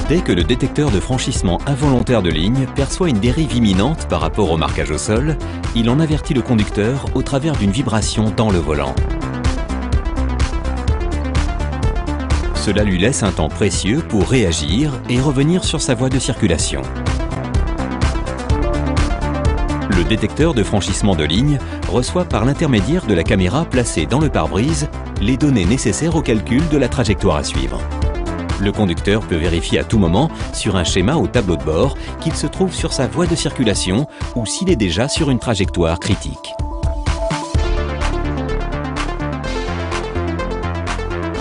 Dès que le détecteur de franchissement involontaire de ligne perçoit une dérive imminente par rapport au marquage au sol, il en avertit le conducteur au travers d'une vibration dans le volant. Cela lui laisse un temps précieux pour réagir et revenir sur sa voie de circulation. Le détecteur de franchissement de ligne reçoit par l'intermédiaire de la caméra placée dans le pare-brise les données nécessaires au calcul de la trajectoire à suivre. Le conducteur peut vérifier à tout moment sur un schéma au tableau de bord qu'il se trouve sur sa voie de circulation ou s'il est déjà sur une trajectoire critique.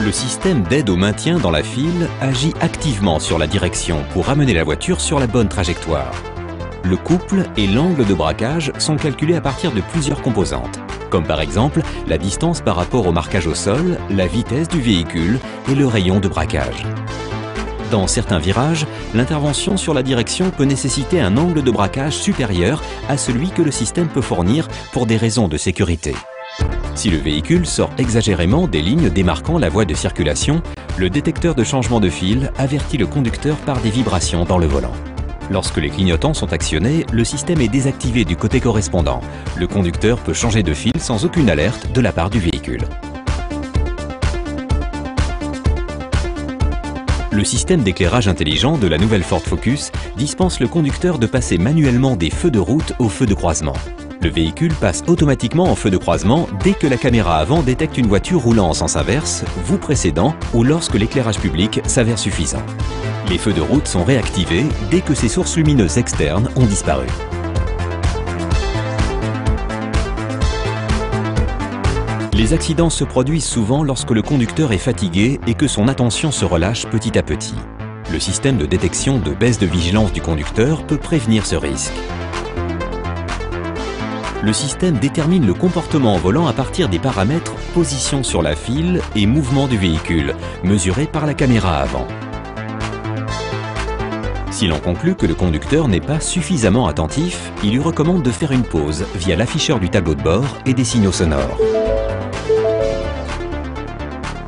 Le système d'aide au maintien dans la file agit activement sur la direction pour ramener la voiture sur la bonne trajectoire. Le couple et l'angle de braquage sont calculés à partir de plusieurs composantes, comme par exemple la distance par rapport au marquage au sol, la vitesse du véhicule et le rayon de braquage. Dans certains virages, l'intervention sur la direction peut nécessiter un angle de braquage supérieur à celui que le système peut fournir pour des raisons de sécurité. Si le véhicule sort exagérément des lignes démarquant la voie de circulation, le détecteur de changement de fil avertit le conducteur par des vibrations dans le volant. Lorsque les clignotants sont actionnés, le système est désactivé du côté correspondant. Le conducteur peut changer de fil sans aucune alerte de la part du véhicule. Le système d'éclairage intelligent de la nouvelle Ford Focus dispense le conducteur de passer manuellement des feux de route aux feux de croisement. Le véhicule passe automatiquement en feu de croisement dès que la caméra avant détecte une voiture roulant en sens inverse, vous précédant ou lorsque l'éclairage public s'avère suffisant. Les feux de route sont réactivés dès que ces sources lumineuses externes ont disparu. Les accidents se produisent souvent lorsque le conducteur est fatigué et que son attention se relâche petit à petit. Le système de détection de baisse de vigilance du conducteur peut prévenir ce risque. Le système détermine le comportement en volant à partir des paramètres position sur la file et mouvement du véhicule, mesurés par la caméra avant. Si l'on conclut que le conducteur n'est pas suffisamment attentif, il lui recommande de faire une pause via l'afficheur du tableau de bord et des signaux sonores.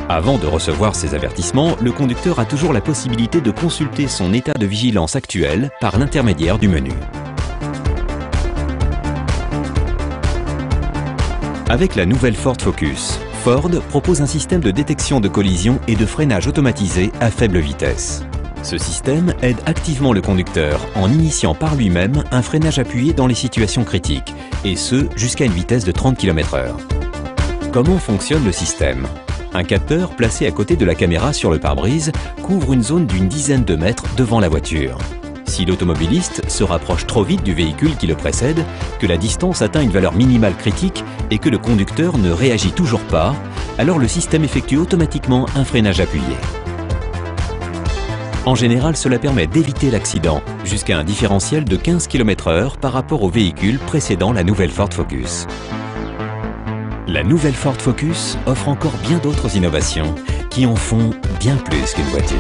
Avant de recevoir ces avertissements, le conducteur a toujours la possibilité de consulter son état de vigilance actuel par l'intermédiaire du menu. Avec la nouvelle Ford Focus, Ford propose un système de détection de collision et de freinage automatisé à faible vitesse. Ce système aide activement le conducteur en initiant par lui-même un freinage appuyé dans les situations critiques, et ce jusqu'à une vitesse de 30 km/h. Comment fonctionne le système ? Un capteur placé à côté de la caméra sur le pare-brise couvre une zone d'une dizaine de mètres devant la voiture. Si l'automobiliste se rapproche trop vite du véhicule qui le précède, que la distance atteint une valeur minimale critique et que le conducteur ne réagit toujours pas, alors le système effectue automatiquement un freinage appuyé. En général, cela permet d'éviter l'accident, jusqu'à un différentiel de 15 km/h par rapport au véhicule précédant la nouvelle Ford Focus. La nouvelle Ford Focus offre encore bien d'autres innovations qui en font bien plus qu'une voiture.